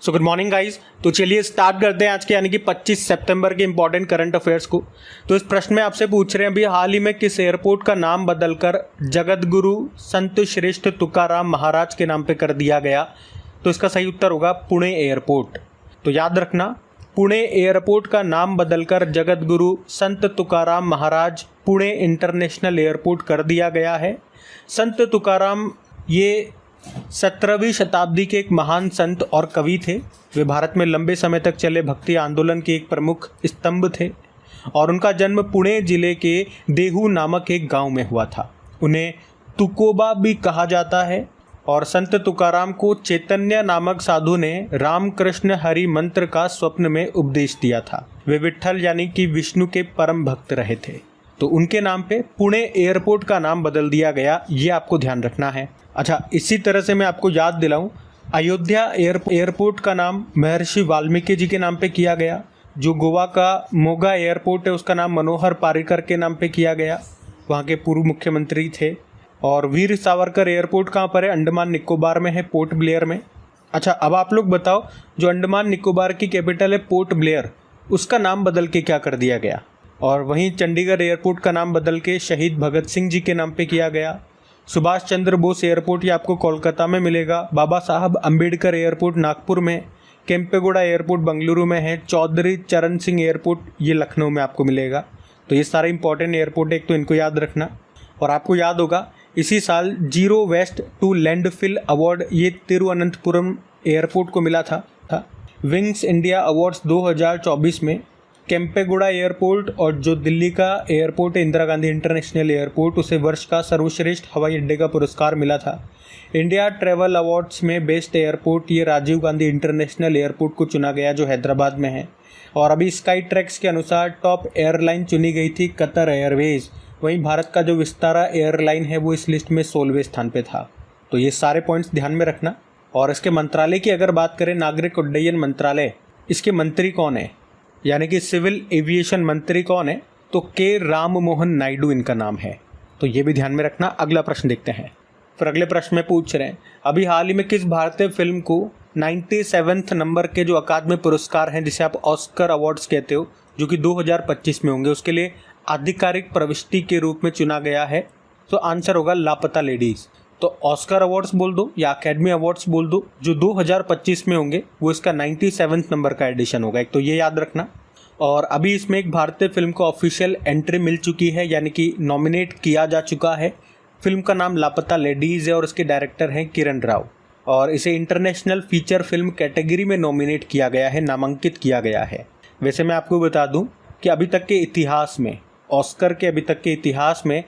So good morning guys. तो चलिए start करते हैं आज के यानी कि 25 सितंबर के इंपॉर्टेंट करंट अफेयर्स को। तो इस प्रश्न में आपसे पूछ रहे हैं अभी हाल ही में किस एयरपोर्ट का नाम बदलकर जगत गुरु संत श्रेष्ठ तुकाराम महाराज के नाम पे कर दिया गया। तो इसका सही उत्तर होगा पुणे एयरपोर्ट। तो याद रखना, पुणे एयरपोर्ट का नाम बदलकर जगत गुरु संत तुकाराम महाराज पुणे इंटरनेशनल एयरपोर्ट कर दिया गया है। संत तुकाराम ये 17वीं शताब्दी के एक महान संत और कवि थे। वे भारत में लंबे समय तक चले भक्ति आंदोलन के एक प्रमुख स्तंभ थे और उनका जन्म पुणे जिले के देहू नामक एक गांव में हुआ था। उन्हें तुकोबा भी कहा जाता है और संत तुकाराम को चैतन्य नामक साधु ने रामकृष्ण हरि मंत्र का स्वप्न में उपदेश दिया था। वे विट्ठल यानी कि विष्णु के परम भक्त रहे थे, तो उनके नाम पे पुणे एयरपोर्ट का नाम बदल दिया गया, ये आपको ध्यान रखना है। अच्छा, इसी तरह से मैं आपको याद दिलाऊं, अयोध्या एयरपोर्ट का नाम महर्षि वाल्मीकि जी के नाम पे किया गया। जो गोवा का मोगा एयरपोर्ट है उसका नाम मनोहर पारिकर के नाम पे किया गया, वहाँ के पूर्व मुख्यमंत्री थे। और वीर सावरकर एयरपोर्ट कहाँ पर है? अंडमान निकोबार में है, पोर्ट ब्लेयर में। अच्छा, अब आप लोग बताओ, जो अंडमान निकोबार की कैपिटल है पोर्ट ब्लेयर, उसका नाम बदल के क्या कर दिया गया? और वहीं चंडीगढ़ एयरपोर्ट का नाम बदल के शहीद भगत सिंह जी के नाम पे किया गया। सुभाष चंद्र बोस एयरपोर्ट ये आपको कोलकाता में मिलेगा। बाबा साहब अम्बेडकर एयरपोर्ट नागपुर में, केम्पेगौड़ा एयरपोर्ट बेंगलुरु में है। चौधरी चरण सिंह एयरपोर्ट ये लखनऊ में आपको मिलेगा। तो ये सारे इंपॉर्टेंट एयरपोर्ट है, एक तो इनको याद रखना। और आपको याद होगा इसी साल zero waste to landfill award ये तिरुवनंतपुरम एयरपोर्ट को मिला था। विंग्स इंडिया अवार्ड्स 2024 में केम्पेगौड़ा एयरपोर्ट और जो दिल्ली का एयरपोर्ट है इंदिरा गांधी इंटरनेशनल एयरपोर्ट, उसे वर्ष का सर्वश्रेष्ठ हवाई अड्डे का पुरस्कार मिला था। इंडिया ट्रैवल अवार्ड्स में बेस्ट एयरपोर्ट ये राजीव गांधी इंटरनेशनल एयरपोर्ट को चुना गया जो हैदराबाद में है। और अभी स्काई ट्रैक्स के अनुसार टॉप एयरलाइन चुनी गई थी कतर एयरवेज। वहीं भारत का जो विस्तारा एयरलाइन है वो इस लिस्ट में 16वें स्थान पे था। तो ये सारे पॉइंट्स ध्यान में रखना। और इसके मंत्रालय की अगर बात करें, नागरिक उड्डयन मंत्रालय, इसके मंत्री कौन है यानी कि सिविल एविएशन मंत्री कौन है? तो के राम मोहन नायडू इनका नाम है। तो ये भी ध्यान में रखना। अगला प्रश्न देखते हैं। फिर अगले प्रश्न में पूछ रहे हैं अभी हाल ही में किस भारतीय फिल्म को 97वें नंबर के जो अकादमी पुरस्कार हैं जिसे आप ऑस्कर अवार्ड्स कहते हो, जो कि 2025 में होंगे, उसके लिए आधिकारिक प्रविष्टि के रूप में चुना गया है? तो आंसर होगा लापता लेडीज। तो ऑस्कर अवार्ड्स बोल दो या अकेडमी अवार्ड्स बोल दो, जो 2025 में होंगे वो इसका 97वें नंबर का एडिशन होगा। एक तो ये याद रखना। और अभी इसमें एक भारतीय फिल्म को ऑफिशियल एंट्री मिल चुकी है यानी कि नॉमिनेट किया जा चुका है। फिल्म का नाम लापता लेडीज है और इसके डायरेक्टर हैं किरण राव। और इसे इंटरनेशनल फीचर फिल्म कैटेगरी में नॉमिनेट किया गया है, नामांकित किया गया है। वैसे मैं आपको बता दूं कि अभी तक के इतिहास में, ऑस्कर के अभी तक के इतिहास में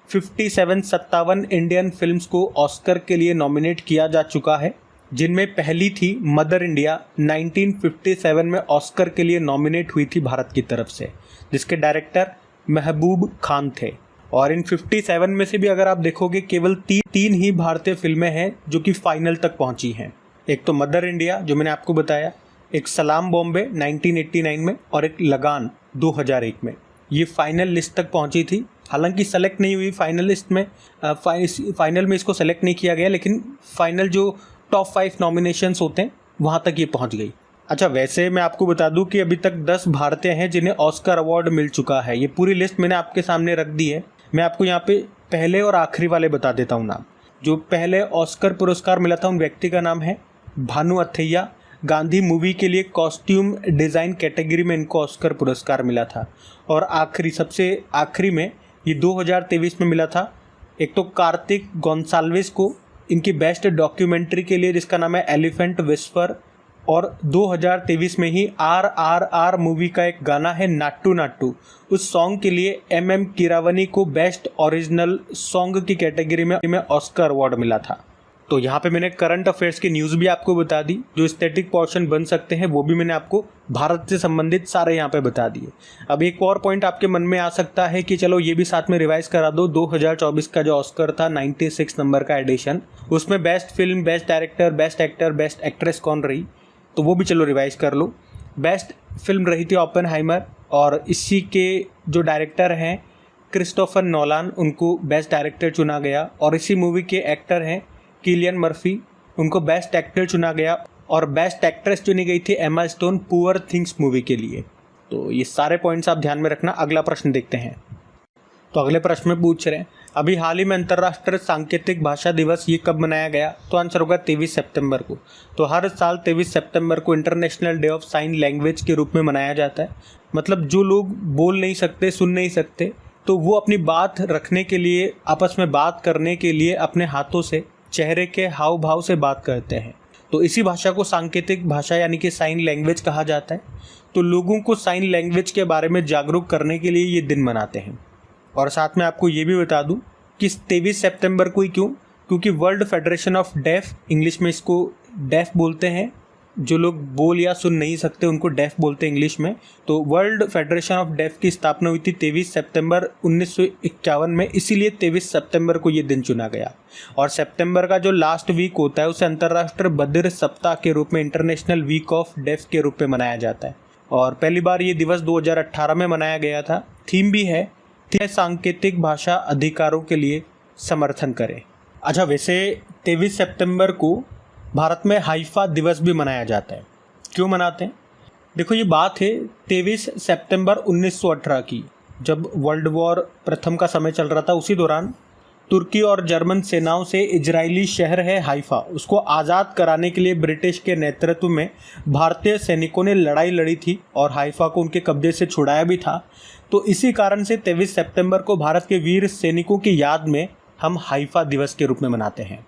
57 इंडियन फिल्म्स को ऑस्कर के लिए नॉमिनेट किया जा चुका है, जिनमें पहली थी मदर इंडिया, 1957 में ऑस्कर के लिए नॉमिनेट हुई थी भारत की तरफ से, जिसके डायरेक्टर महबूब खान थे। और इन 57 में से भी अगर आप देखोगे केवल तीन ही भारतीय फिल्में हैं जो कि फाइनल तक पहुंची हैं। एक तो मदर इंडिया जो मैंने आपको बताया, एक सलाम बॉम्बे 1989 में, और एक लगान 2001 में। ये फाइनल लिस्ट तक पहुंची थी। हालांकि सेलेक्ट नहीं हुई फाइनल लिस्ट में, फाइनल में इसको सेलेक्ट नहीं किया गया, लेकिन फाइनल जो टॉप 5 नॉमिनेशंस होते हैं वहाँ तक ये पहुँच गई। अच्छा, वैसे मैं आपको बता दूं कि अभी तक 10 भारतीय हैं जिन्हें ऑस्कर अवार्ड मिल चुका है। ये पूरी लिस्ट मैंने आपके सामने रख दी है। मैं आपको यहाँ पे पहले और आखिरी वाले बता देता हूँ नाम। जो पहले ऑस्कर पुरस्कार मिला था उन व्यक्ति का नाम है भानु अथैया। गांधी मूवी के लिए कॉस्ट्यूम डिज़ाइन कैटेगरी में इनको ऑस्कर पुरस्कार मिला था। और आखिरी, सबसे आखिरी में ये 2023 में मिला था, एक तो कार्तिक गोंसाल्विस को इनकी बेस्ट डॉक्यूमेंट्री के लिए जिसका नाम है एलिफेंट विस्पर। और 2023 में ही RRR मूवी का एक गाना है नाट्टू नाट्टू, उस सॉन्ग के लिए MM कीरावनी को बेस्ट ओरिजिनल सॉन्ग की कैटेगरी में ऑस्कर अवार्ड मिला था। तो यहाँ पे मैंने करंट अफेयर्स की न्यूज़ भी आपको बता दी। जो स्टैटिक पोर्शन बन सकते हैं वो भी मैंने आपको भारत से संबंधित सारे यहाँ पे बता दिए। अब एक और पॉइंट आपके मन में आ सकता है कि चलो ये भी साथ में रिवाइज करा दो। 2024 का जो ऑस्कर था 96 नंबर का एडिशन, उसमें best film, best director, best actor, best actress कौन रही, तो वो भी चलो रिवाइज कर लो। बेस्ट फिल्म रही थी ओपेनहाइमर, और इसी के जो डायरेक्टर हैं क्रिस्टोफर नोलान, उनको बेस्ट डायरेक्टर चुना गया। और इसी मूवी के एक्टर हैं किलियन मर्फी, उनको बेस्ट एक्टर चुना गया। और बेस्ट एक्ट्रेस चुनी गई थी Emma Stone poor things movie के लिए। तो ये सारे पॉइंट्स आप ध्यान में रखना। अगला प्रश्न देखते हैं। तो अगले प्रश्न में पूछ रहे हैं अभी हाल ही में अंतर्राष्ट्रीय सांकेतिक भाषा दिवस ये कब मनाया गया? तो आंसर होगा 23 सितंबर को। तो हर साल 23 सितंबर को international day of sine language के रूप में मनाया जाता है। मतलब जो लोग बोल नहीं सकते, सुन नहीं सकते, तो वो अपनी बात रखने के लिए, आपस में बात करने के लिए अपने हाथों से, चेहरे के हाव भाव से बात करते हैं। तो इसी भाषा को सांकेतिक भाषा यानी कि साइन लैंग्वेज कहा जाता है। तो लोगों को साइन लैंग्वेज के बारे में जागरूक करने के लिए ये दिन मनाते हैं। और साथ में आपको ये भी बता दूं कि 23 सितंबर को ही क्यों, क्योंकि world federation of deaf, English में इसको डेफ बोलते हैं, जो लोग बोल या सुन नहीं सकते उनको डेफ बोलते हैं इंग्लिश में। तो वर्ल्ड फेडरेशन ऑफ डेफ की स्थापना हुई थी 23 सितंबर 1951 में, इसीलिए 23 सितंबर को ये दिन चुना गया। और सितंबर का जो लास्ट वीक होता है उसे अंतर्राष्ट्रीय बधिर सप्ताह के रूप में, इंटरनेशनल वीक ऑफ डेफ के रूप में मनाया जाता है। और पहली बार ये दिवस 2018 में मनाया गया था। थीम भी है सांकेतिक भाषा अधिकारों के लिए समर्थन करें। अच्छा, वैसे 23 सितंबर को भारत में हाइफा दिवस भी मनाया जाता है। क्यों मनाते हैं? देखो, ये बात है 23 सितंबर 1918 की, जब वर्ल्ड वॉर प्रथम का समय चल रहा था। उसी दौरान तुर्की और जर्मन सेनाओं से इजरायली शहर है हाइफा, उसको आज़ाद कराने के लिए ब्रिटिश के नेतृत्व में भारतीय सैनिकों ने लड़ाई लड़ी थी और हाइफा को उनके कब्जे से छुड़ाया भी था। तो इसी कारण से 23 सितंबर को भारत के वीर सैनिकों की याद में हम हाइफा दिवस के रूप में मनाते हैं।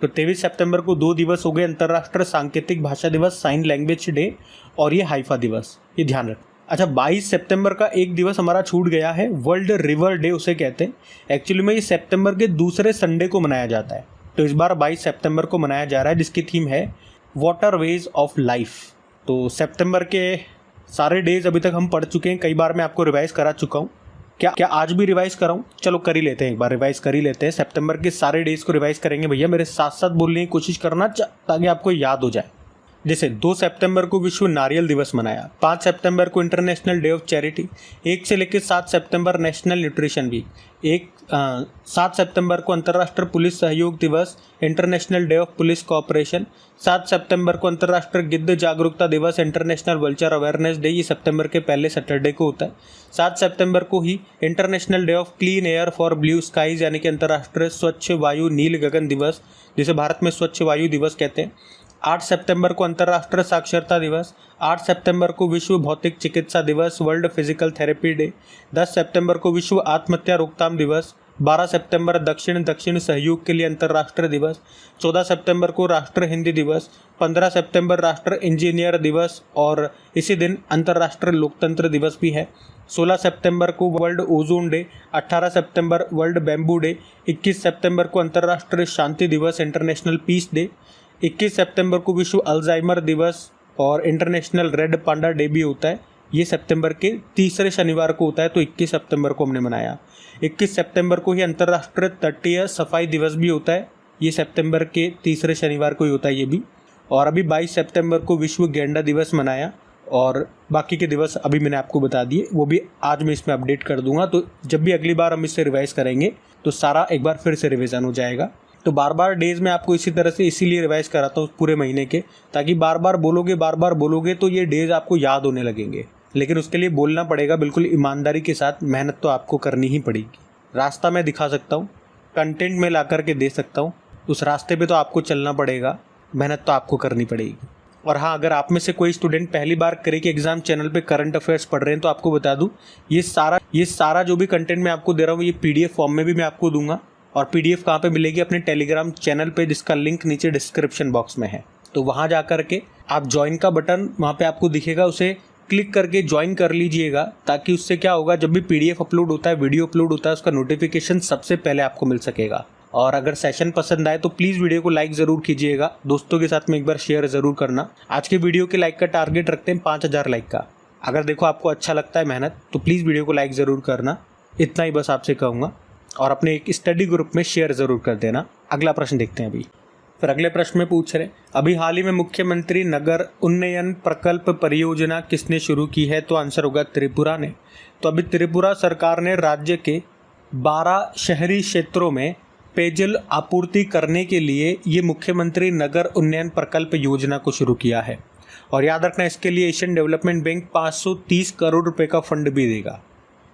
तो 23 सितंबर को 2 दिवस हो गए, अंतर्राष्ट्रीय सांकेतिक भाषा दिवस, साइन लैंग्वेज डे, और ये हाइफा दिवस, ये ध्यान रखें। अच्छा, 22 सितंबर का एक दिवस हमारा छूट गया है, वर्ल्ड रिवर डे उसे कहते हैं। एक्चुअली में ये सितंबर के दूसरे संडे को मनाया जाता है। तो इस बार 22 सितंबर को मनाया जा रहा है, जिसकी थीम है वाटरवेज ऑफ लाइफ। तो सितंबर के सारे डेज अभी तक हम पढ़ चुके हैं, कई बार मैं आपको रिवाइज करा चुका हूँ। क्या आज भी रिवाइज कराऊँ? चलो कर ही लेते हैं, एक बार रिवाइज कर ही लेते हैं। सितंबर के सारे डेज को रिवाइज करेंगे भैया, मेरे साथ साथ बोलने की कोशिश करना ताकि आपको याद हो जाए। जैसे 2 सितंबर को विश्व नारियल दिवस मनाया, 5 सितंबर को इंटरनेशनल डे ऑफ चैरिटी, 1 से लेकर 7 सितंबर नेशनल न्यूट्रिशन वीक, 7 सितंबर को अंतर्राष्ट्रीय पुलिस सहयोग दिवस, international day of police cooperation, 7 सितंबर को अंतर्राष्ट्रीय गिद्ध जागरूकता दिवस, इंटरनेशनल वल्चर अवेयरनेस डे, ये सितंबर के पहले सैटरडे को होता है। 7 सितंबर को ही international day of clean air for blue skies यानी कि अंतर्राष्ट्रीय स्वच्छ वायु नील गगन दिवस, जिसे भारत में स्वच्छ वायु दिवस कहते हैं। 8 सितंबर को अंतर्राष्ट्रीय साक्षरता दिवस, 8 सितंबर को विश्व भौतिक चिकित्सा दिवस, वर्ल्ड फिजिकल थेरेपी डे, 10 सितंबर को विश्व आत्महत्या रोकथाम दिवस, 12 सितंबर दक्षिण सहयोग के लिए अंतर्राष्ट्रीय दिवस, 14 सितंबर को राष्ट्रीय हिंदी दिवस, 15 सितंबर राष्ट्रीय इंजीनियर दिवस और इसी दिन अंतर्राष्ट्रीय लोकतंत्र दिवस भी है। 16 सितंबर को वर्ल्ड ओजोन डे, 18 सितंबर वर्ल्ड बैम्बू डे, 21 सितंबर को अंतर्राष्ट्रीय शांति दिवस, इंटरनेशनल पीस डे, 21 सितंबर को विश्व अल्जाइमर दिवस और इंटरनेशनल रेड पांडा डे भी होता है। ये सितंबर के तीसरे शनिवार को होता है, तो 21 सितंबर को हमने मनाया। 21 सितंबर को ही अंतर्राष्ट्रीय तटीय सफाई दिवस भी होता है, ये सितंबर के तीसरे शनिवार को ही होता है ये भी। और अभी 22 सितंबर को विश्व गेंडा दिवस मनाया और बाकी के दिवस अभी मैंने आपको बता दिए, वो भी आज मैं इसमें अपडेट कर दूंगा। तो जब भी अगली बार हम इससे रिवाइज करेंगे तो सारा एक बार फिर से रिविज़न हो जाएगा। तो बार बार डेज में आपको इसी तरह से इसीलिए रिवाइज कराता हूँ पूरे महीने के, ताकि बार बार बोलोगे तो ये डेज आपको याद होने लगेंगे। लेकिन उसके लिए बोलना पड़ेगा बिल्कुल ईमानदारी के साथ, मेहनत तो आपको करनी ही पड़ेगी। रास्ता मैं दिखा सकता हूँ, कंटेंट में ला करके दे सकता हूँ, उस रास्ते पे तो आपको चलना पड़ेगा, मेहनत तो आपको करनी पड़ेगी। और हाँ, अगर आप में से कोई स्टूडेंट पहली बार क्रेक एग्जाम चैनल पे करंट अफेयर्स पढ़ रहे हैं तो आपको बता दूँ, ये सारा जो भी कंटेंट मैं आपको दे रहा हूँ ये PDF फॉर्म में भी मैं आपको दूंगा। और PDF कहाँ पे मिलेगी? अपने टेलीग्राम चैनल पे, जिसका लिंक नीचे डिस्क्रिप्शन बॉक्स में है। तो वहाँ जा करके आप ज्वाइन का बटन वहाँ पे आपको दिखेगा, उसे क्लिक करके ज्वाइन कर लीजिएगा, ताकि उससे क्या होगा, जब भी PDF अपलोड होता है, वीडियो अपलोड होता है, उसका नोटिफिकेशन सबसे पहले आपको मिल सकेगा। और अगर सेशन पसंद आए तो प्लीज़ वीडियो को लाइक ज़रूर कीजिएगा, दोस्तों के साथ में एक बार शेयर ज़रूर करना। आज के वीडियो के लाइक का टारगेट रखते हैं 5000 लाइक का। अगर देखो आपको अच्छा लगता है मेहनत, तो प्लीज़ वीडियो को लाइक ज़रूर करना, इतना ही बस आपसे कहूँगा। और अपने एक स्टडी ग्रुप में शेयर ज़रूर कर देना। अगला प्रश्न देखते हैं अभी। फिर अगले प्रश्न में पूछ रहे, अभी हाल ही में मुख्यमंत्री नगर उन्नयन प्रकल्प परियोजना किसने शुरू की है? तो आंसर होगा त्रिपुरा ने। तो अभी त्रिपुरा सरकार ने राज्य के 12 शहरी क्षेत्रों में पेयजल आपूर्ति करने के लिए ये मुख्यमंत्री नगर उन्नयन प्रकल्प योजना को शुरू किया है। और याद रखना, इसके लिए एशियन डेवलपमेंट बैंक 530 करोड़ रुपए का फंड भी देगा।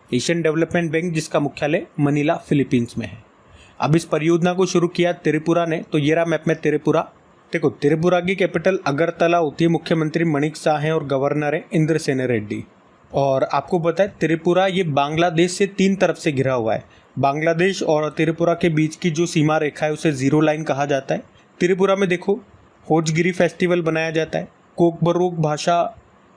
एशियन डेवलपमेंट बैंक जिसका मुख्यालय मनीला फिलीपींस में है। अब इस परियोजना को शुरू किया त्रिपुरा ने। तो ये रहा मैप में त्रिपुरा। देखो, त्रिपुरा की कैपिटल अगरतला होती है। मुख्यमंत्री मणिक शाह हैं और गवर्नर है इंद्रसेन रेड्डी। और आपको पता है त्रिपुरा ये बांग्लादेश से 3 तरफ से घिरा हुआ है। बांग्लादेश और त्रिपुरा के बीच की जो सीमा रेखा है उसे जीरो लाइन कहा जाता है। त्रिपुरा में देखो होजगिरी फेस्टिवल बनाया जाता है। कोकबरोक भाषा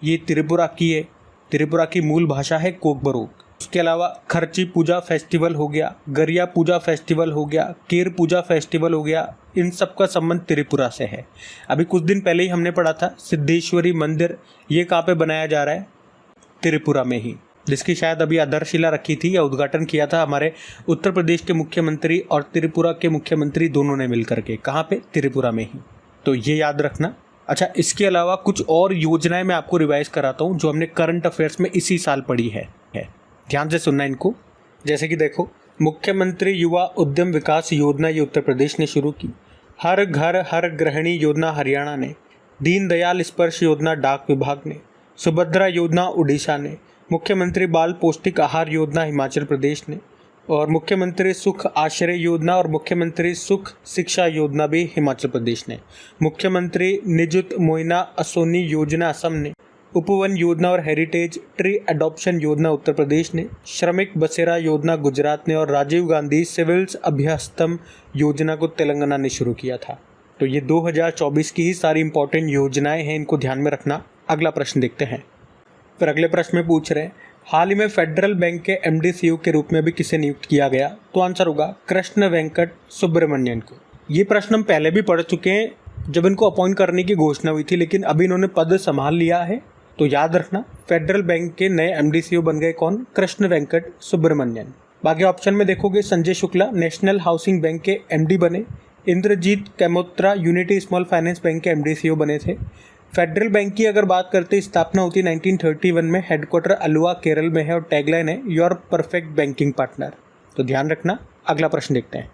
ये त्रिपुरा की है। त्रिपुरा की मूल भाषा है कोकबरोक। उसके अलावा खर्ची पूजा फेस्टिवल हो गया, गरिया पूजा फेस्टिवल हो गया, केर पूजा फेस्टिवल हो गया। इन सब का संबंध त्रिपुरा से है। अभी कुछ दिन पहले ही हमने पढ़ा था सिद्धेश्वरी मंदिर, ये कहाँ पे बनाया जा रहा है? त्रिपुरा में ही, जिसकी शायद अभी आधारशिला रखी थी या उद्घाटन किया था हमारे उत्तर प्रदेश के मुख्यमंत्री और त्रिपुरा के मुख्यमंत्री दोनों ने मिलकर के। कहाँ पे? त्रिपुरा में ही। तो ये याद रखना। अच्छा, इसके अलावा कुछ और योजनाएं मैं आपको रिवाइज कराता हूँ जो हमने करंट अफेयर्स में इसी साल पढ़ी है। ध्यान से सुनना इनको। जैसे कि देखो, मुख्यमंत्री युवा उद्यम विकास योजना ये उत्तर प्रदेश ने शुरू की। हर घर हर गृहिणी योजना हरियाणा ने। दीनदयाल स्पर्श योजना डाक विभाग ने। सुभद्रा योजना उड़ीसा ने। मुख्यमंत्री बाल पौष्टिक आहार योजना हिमाचल प्रदेश ने। और मुख्यमंत्री सुख आश्रय योजना और मुख्यमंत्री सुख शिक्षा योजना भी हिमाचल प्रदेश ने। मुख्यमंत्री निजुत मोइना असोनी योजना असम ने। उपवन योजना और हेरिटेज ट्री अडॉप्शन योजना उत्तर प्रदेश ने। श्रमिक बसेरा योजना गुजरात ने। और राजीव गांधी सिविल्स अभ्यस्तम योजना को तेलंगाना ने शुरू किया था। तो ये 2024 की ही सारी इंपॉर्टेंट योजनाएं हैं, इनको ध्यान में रखना। अगला प्रश्न देखते हैं। फिर अगले प्रश्न में पूछ रहे हैं, हाल ही में फेडरल बैंक के एमडी सीईओ के रूप में अभी किसे नियुक्त किया गया? तो आंसर होगा कृष्ण वेंकट सुब्रमण्यन को। ये प्रश्न हम पहले भी पढ़ चुके हैं जब इनको अपॉइंट करने की घोषणा हुई थी, लेकिन अभी इन्होंने पद संभाल लिया है। तो याद रखना, फेडरल बैंक के नए एमडी सीईओ बन गए कौन? कृष्ण वेंकट सुब्रमण्यन। बाकी ऑप्शन में देखोगे, Sanjay Shukla national housing bank के एमडी बने। Indrajit Kaimotra unity small finance bank के एमडी सीईओ बने थे। फेडरल बैंक की अगर बात करते हैं, स्थापना होती 1931 में। हेडक्वार्टर अलुवा केरल में है और टैगलाइन है योर परफेक्ट बैंकिंग पार्टनर। तो ध्यान रखना। अगला प्रश्न देखते हैं।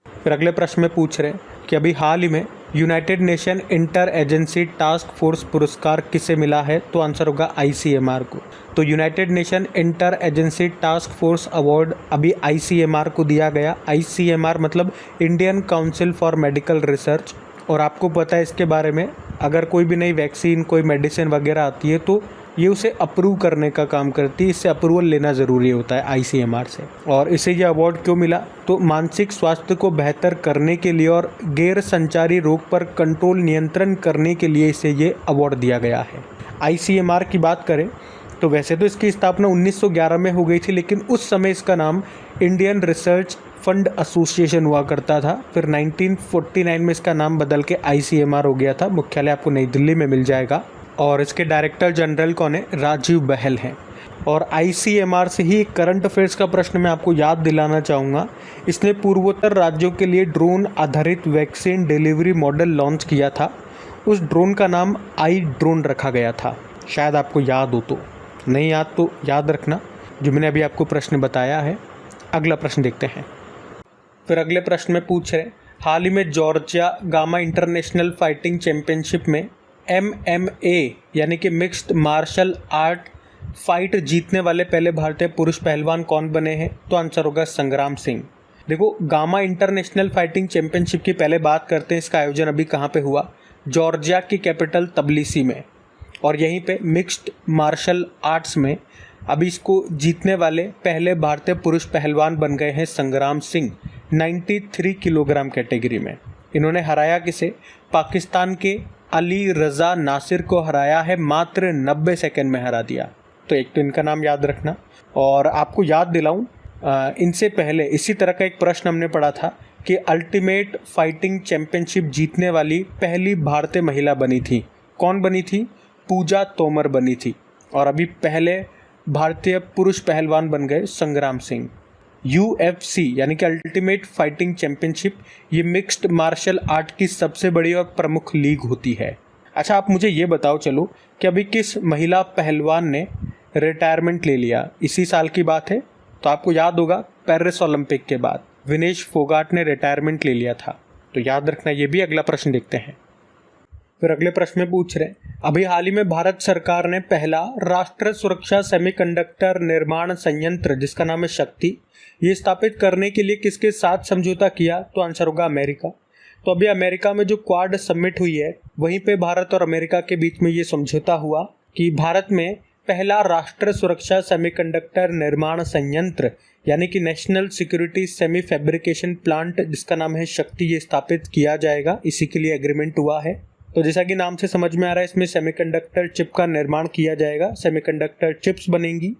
फिर अगले प्रश्न में पूछ रहे हैं कि अभी हाल ही में United nation inter agency task force पुरस्कार किसे मिला है? तो आंसर होगा आईसीएमआर को। तो United nation inter agency task force award अभी आईसीएमआर को दिया गया। आईसीएमआर मतलब Indian council for medical research. और आपको पता है इसके बारे में, अगर कोई भी नई वैक्सीन कोई मेडिसिन वगैरह आती है तो ये उसे अप्रूव करने का काम करती है। इससे अप्रूवल लेना ज़रूरी होता है आईसीएमआर से। और इसे ये अवार्ड क्यों मिला? तो मानसिक स्वास्थ्य को बेहतर करने के लिए और गैर संचारी रोग पर कंट्रोल नियंत्रण करने के लिए इसे ये अवार्ड दिया गया है। आईसीएमआर की बात करें तो वैसे तो इसकी स्थापना 1911 में हो गई थी, लेकिन उस समय इसका नाम इंडियन रिसर्च फंड एसोसिएशन हुआ करता था। फिर 1949 में इसका नाम बदल के आईसीएमआर हो गया था। मुख्यालय आपको नई दिल्ली में मिल जाएगा। और इसके डायरेक्टर जनरल कौन है? राजीव बहल हैं। और आईसीएमआर से ही करंट अफेयर्स का प्रश्न मैं आपको याद दिलाना चाहूँगा। इसने पूर्वोत्तर राज्यों के लिए ड्रोन आधारित वैक्सीन डिलीवरी मॉडल लॉन्च किया था। उस ड्रोन का नाम आई ड्रोन रखा गया था। शायद आपको याद हो, तो नहीं याद तो याद रखना जो मैंने अभी आपको प्रश्न बताया है। अगला प्रश्न देखते हैं। फिर अगले प्रश्न में पूछ रहे, हाल ही में Georgia gamma international fighting championship में MMA यानी कि मिक्स्ड मार्शल आर्ट फाइट जीतने वाले पहले भारतीय पुरुष पहलवान कौन बने हैं? तो आंसर होगा संग्राम सिंह। देखो, गामा इंटरनेशनल फाइटिंग चैंपियनशिप की पहले बात करते हैं। इसका आयोजन अभी कहाँ पे हुआ? जॉर्जिया की कैपिटल तबिलिसी में। और यहीं पे मिक्स्ड मार्शल आर्ट्स में अभी इसको जीतने वाले पहले भारतीय पुरुष पहलवान बन गए हैं संग्राम सिंह। 93 किलोग्राम कैटेगरी में इन्होंने हराया किसे? पाकिस्तान के अली रज़ा नासिर को हराया है। मात्र 90 सेकंड में हरा दिया। तो एक तो इनका नाम याद रखना। और आपको याद दिलाऊं, इनसे पहले इसी तरह का एक प्रश्न हमने पढ़ा था कि अल्टीमेट फाइटिंग चैंपियनशिप जीतने वाली पहली भारतीय महिला बनी थी। कौन बनी थी? पूजा तोमर बनी थी। और अभी पहले भारतीय पुरुष पहलवान बन गए संग्राम सिंह। UFC यानी कि अल्टीमेट फाइटिंग चैंपियनशिप, ये मिक्स्ड मार्शल आर्ट की सबसे बड़ी और प्रमुख लीग होती है। अच्छा, आप मुझे ये बताओ चलो कि अभी किस महिला पहलवान ने रिटायरमेंट ले लिया? इसी साल की बात है। तो आपको याद होगा पेरिस ओलंपिक के बाद विनेश फोगाट ने रिटायरमेंट ले लिया था। तो याद रखना, ये भी अगला प्रश्न देखते हैं। फिर अगले प्रश्न में पूछ रहे हैं, अभी हाल ही में भारत सरकार ने पहला राष्ट्रीय सुरक्षा सेमीकंडक्टर निर्माण संयंत्र जिसका नाम है शक्ति, ये स्थापित करने के लिए किसके साथ समझौता किया? तो आंसर होगा अमेरिका। तो अभी अमेरिका में जो क्वाड समिट हुई है वहीं पे भारत और अमेरिका के बीच में ये समझौता हुआ कि भारत में पहला राष्ट्रीय सुरक्षा सेमीकंडक्टर निर्माण संयंत्र यानी कि national security semi fabrication plant जिसका नाम है शक्ति, ये स्थापित किया जाएगा। इसी के लिए एग्रीमेंट हुआ है। तो जैसा कि नाम से समझ में आ रहा है, इसमें सेमीकंडक्टर चिप का निर्माण किया जाएगा, सेमीकंडक्टर चिप्स बनेंगी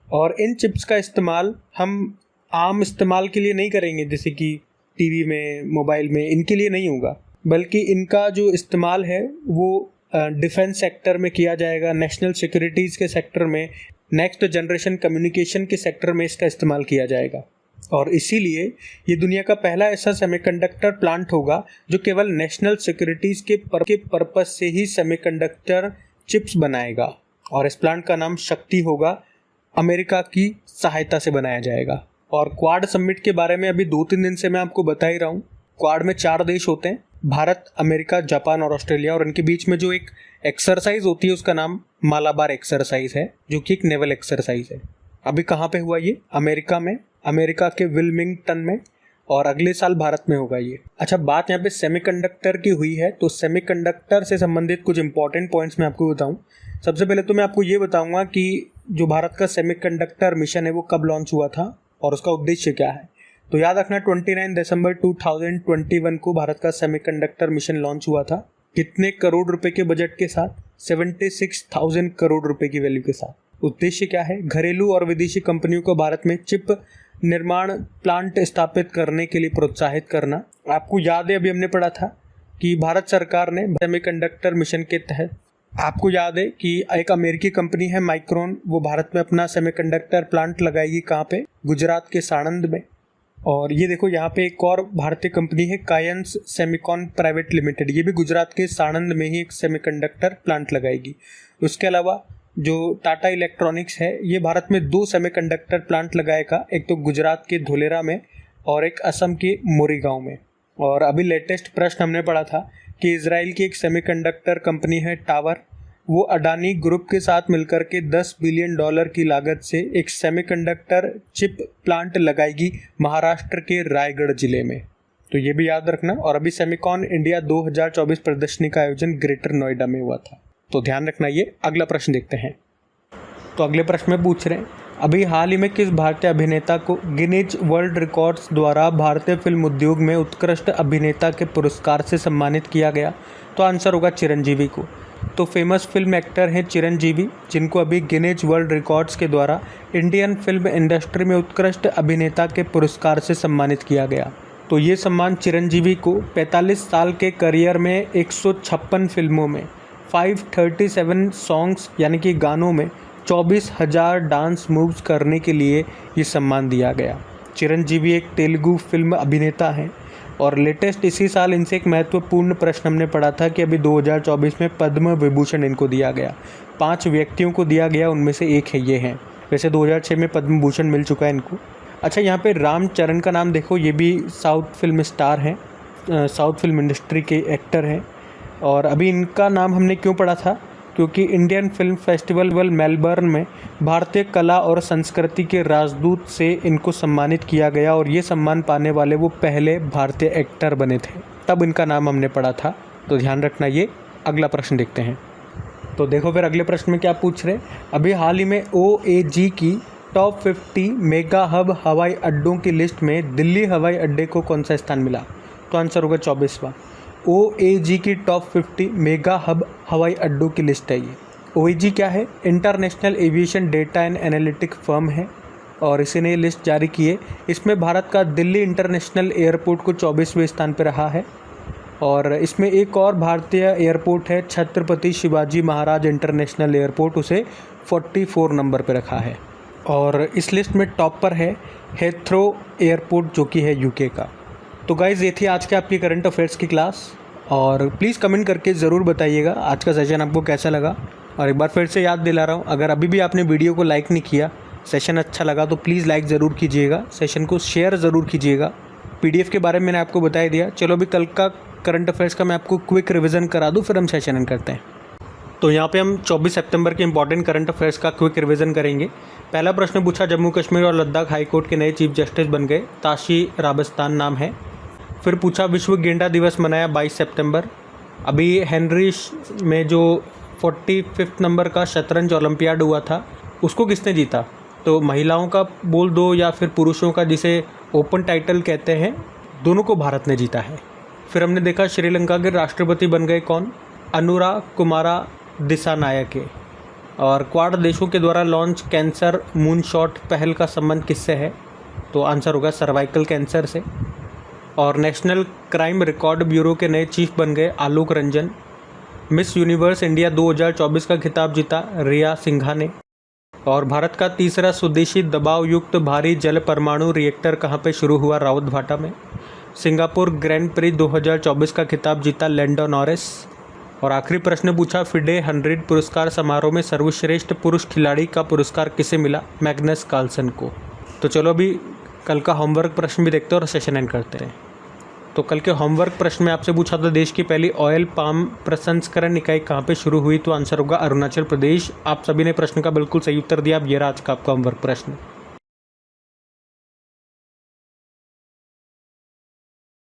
और इन चिप्स का इस्तेमाल हम आम इस्तेमाल के लिए नहीं करेंगे, जैसे कि टीवी में, मोबाइल में, इनके लिए नहीं होगा, बल्कि इनका जो इस्तेमाल है वो डिफेंस सेक्टर में किया जाएगा, नेशनल सिक्योरिटीज़ के सेक्टर में, नेक्स्ट जनरेशन कम्युनिकेशन के सेक्टर में इसका इस्तेमाल किया जाएगा। और इसीलिए ये दुनिया का पहला ऐसा सेमीकंडक्टर प्लांट होगा जो केवल नेशनल सिक्योरिटीज़ के पर्पस से ही सेमीकंडक्टर चिप्स बनाएगा और इस प्लांट का नाम शक्ति होगा, अमेरिका की सहायता से बनाया जाएगा। और क्वाड समिट के बारे में अभी 2-3 दिन से मैं आपको बता ही रहा हूँ। क्वाड में 4 देश होते हैं, भारत, अमेरिका, जापान और ऑस्ट्रेलिया, और इनके बीच में जो एक एक्सरसाइज होती है उसका नाम मालाबार एक्सरसाइज है, जो कि एक नेवल एक्सरसाइज है। अभी कहाँ पे हुआ ये? अमेरिका में, अमेरिका के विल्मिंगटन में, और अगले साल भारत में होगा ये। अच्छा, बात यहाँ पे सेमीकंडक्टर की हुई है, तो सेमीकंडक्टर से संबंधित कुछ इंपॉर्टेंट पॉइंट्स मैं आपको बताऊँ। सबसे पहले तो मैं आपको ये बताऊँगा कि जो भारत का सेमीकंडक्टर मिशन है वो कब लॉन्च हुआ था और उसका उद्देश्य क्या है। तो याद रखना, 29 दिसंबर 2021 को भारत का सेमीकंडक्टर मिशन लॉन्च हुआ था। कितने करोड़ रुपए के बजट के साथ? 76,000 करोड़ रुपए की वैल्यू के साथ। उद्देश्य क्या है? घरेलू और विदेशी कंपनियों को भारत में चिप निर्माण प्लांट स्थापित करने के लिए प्रोत्साहित करना। आपको याद है, अभी हमने पढ़ा था कि भारत सरकार ने सेमीकंडक्टर मिशन के तहत, आपको याद है कि एक अमेरिकी कंपनी है माइक्रोन, वो भारत में अपना सेमीकंडक्टर प्लांट लगाएगी। कहाँ पे? गुजरात के साणंद में। और ये देखो, यहाँ पे एक और भारतीय कंपनी है कायंस सेमिकॉन प्राइवेट लिमिटेड, ये भी गुजरात के साणंद में ही एक सेमीकंडक्टर प्लांट लगाएगी। उसके अलावा जो टाटा इलेक्ट्रॉनिक्स है, ये भारत में 2 सेमीकंडक्टर प्लांट लगाएगा, एक तो गुजरात के धोलेरा में और एक असम के मोरीगांव में। और अभी लेटेस्ट प्रश्न हमने पढ़ा था कि इजराइल की एक सेमीकंडक्टर कंपनी है टावर, वो अडानी ग्रुप के साथ मिलकर के $10 बिलियन की लागत से एक सेमीकंडक्टर चिप प्लांट लगाएगी महाराष्ट्र के रायगढ़ जिले में। तो ये भी याद रखना। और अभी सेमिकॉन इंडिया 2024 प्रदर्शनी का आयोजन ग्रेटर नोएडा में हुआ था, तो ध्यान रखना ये। अगला प्रश्न देखते हैं। तो अगले प्रश्न में पूछ रहे हैं, अभी हाल ही में किस भारतीय अभिनेता को गिनीज वर्ल्ड रिकॉर्ड्स द्वारा भारतीय फिल्म उद्योग में उत्कृष्ट अभिनेता के पुरस्कार से सम्मानित किया गया? तो आंसर होगा चिरंजीवी को। तो फेमस फिल्म एक्टर हैं चिरंजीवी, जिनको अभी गिनीज वर्ल्ड रिकॉर्ड्स के द्वारा इंडियन फिल्म इंडस्ट्री में उत्कृष्ट अभिनेता के पुरस्कार से सम्मानित किया गया। तो ये सम्मान चिरंजीवी को 45 साल के करियर में 156 फिल्मों में 537 सॉन्ग्स यानी कि गानों में 24,000 डांस मूव्स करने के लिए ये सम्मान दिया गया। चिरंजीवी एक तेलुगु फिल्म अभिनेता हैं और लेटेस्ट इसी साल इनसे एक महत्वपूर्ण प्रश्न हमने पढ़ा था कि अभी 2024 में पद्म विभूषण इनको दिया गया। 5 व्यक्तियों को दिया गया, उनमें से एक है ये हैं। वैसे 2006 में पद्म भूषण मिल चुका है इनको। अच्छा, यहाँ पे रामचरण का नाम देखो, ये भी साउथ फिल्म स्टार हैं, साउथ फिल्म इंडस्ट्री के एक्टर हैं। और अभी इनका नाम हमने क्यों पढ़ा था? क्योंकि इंडियन फिल्म फेस्टिवल मेलबर्न में भारतीय कला और संस्कृति के राजदूत से इनको सम्मानित किया गया और ये सम्मान पाने वाले वो पहले भारतीय एक्टर बने थे, तब इनका नाम हमने पढ़ा था। तो ध्यान रखना ये। अगला प्रश्न देखते हैं। तो देखो फिर अगले प्रश्न में क्या पूछ रहे हैं, अभी हाल ही में OAG की टॉप 50 मेगा हब हवाई अड्डों की लिस्ट में दिल्ली हवाई अड्डे को कौन सा स्थान मिला? तो आंसर होगा 24वां। OAG की टॉप 50 मेगा हब हवाई अड्डों की लिस्ट है ये। OAG क्या है? International aviation data and analytic firm है और इसी ने लिस्ट जारी की है। इसमें भारत का दिल्ली इंटरनेशनल एयरपोर्ट को 24वें स्थान पर रहा है और इसमें एक और भारतीय एयरपोर्ट है छत्रपति शिवाजी महाराज इंटरनेशनल एयरपोर्ट, उसे 44 नंबर पर रखा है। और इस लिस्ट में टॉप पर है हेथ्रो एयरपोर्ट जो कि है UK का। तो गाइज़, ये थी आज के आपकी करंट अफेयर्स की क्लास और प्लीज़ कमेंट करके ज़रूर बताइएगा आज का सेशन आपको कैसा लगा। और एक बार फिर से याद दिला रहा हूँ, अगर अभी भी आपने वीडियो को लाइक नहीं किया, सेशन अच्छा लगा तो प्लीज़ लाइक ज़रूर कीजिएगा, सेशन को शेयर ज़रूर कीजिएगा पीडीएफ के बारे में मैंने आपको बता ही दिया। चलो अभी कल का करंट अफेयर्स का मैं आपको क्विक रिवीजन करा दूँ, फिर हम सेशन एंड करते हैं। तो यहाँ पे हम 24 सितंबर के इंपॉर्टेंट करंट अफेयर्स का क्विक रिवीजन करेंगे। पहला प्रश्न पूछा, जम्मू कश्मीर और लद्दाख हाई कोर्ट के नए चीफ जस्टिस बन गए, ताशी राबस्तान नाम है। फिर पूछा, विश्व गेंडा दिवस मनाया 22 सितंबर। अभी हेनरी में जो 45 नंबर का शतरंज ओलंपियाड हुआ था उसको किसने जीता? तो महिलाओं का बोल दो या फिर पुरुषों का, जिसे ओपन टाइटल कहते हैं, दोनों को भारत ने जीता है। फिर हमने देखा श्रीलंका के राष्ट्रपति बन गए कौन? अनुरा कुमारा दिसानायके। और क्वाड देशों के द्वारा लॉन्च कैंसर मूनशॉट पहल का संबंध किससे है? तो आंसर होगा सर्वाइकल कैंसर से। और नेशनल क्राइम रिकॉर्ड ब्यूरो के नए चीफ बन गए Alok Ranjan. Miss universe India 2024 का खिताब जीता रिया सिंघा ने। और भारत का तीसरा स्वदेशी दबाव युक्त भारी जल परमाणु रिएक्टर कहाँ पे शुरू हुआ? रावतभाटा में। सिंगापुर ग्रैंड प्री 2024 का खिताब जीता लैंडो नॉरिस। और आखिरी प्रश्न पूछा, फिडे 100 पुरस्कार समारोह में सर्वश्रेष्ठ पुरुष खिलाड़ी का पुरस्कार किसे मिला? मैग्नस कार्लसन को। तो चलो अभी कल का होमवर्क प्रश्न भी देखते हैं और सेशन एंड करते हैं। तो कल के होमवर्क प्रश्न में आपसे पूछा था, देश की पहली ऑयल पाम प्रसंस्करण इकाई कहाँ पे शुरू हुई? तो आंसर होगा अरुणाचल प्रदेश। आप सभी ने प्रश्न का बिल्कुल सही उत्तर दिया। अब ये रहा आज का आपका होमवर्क प्रश्न।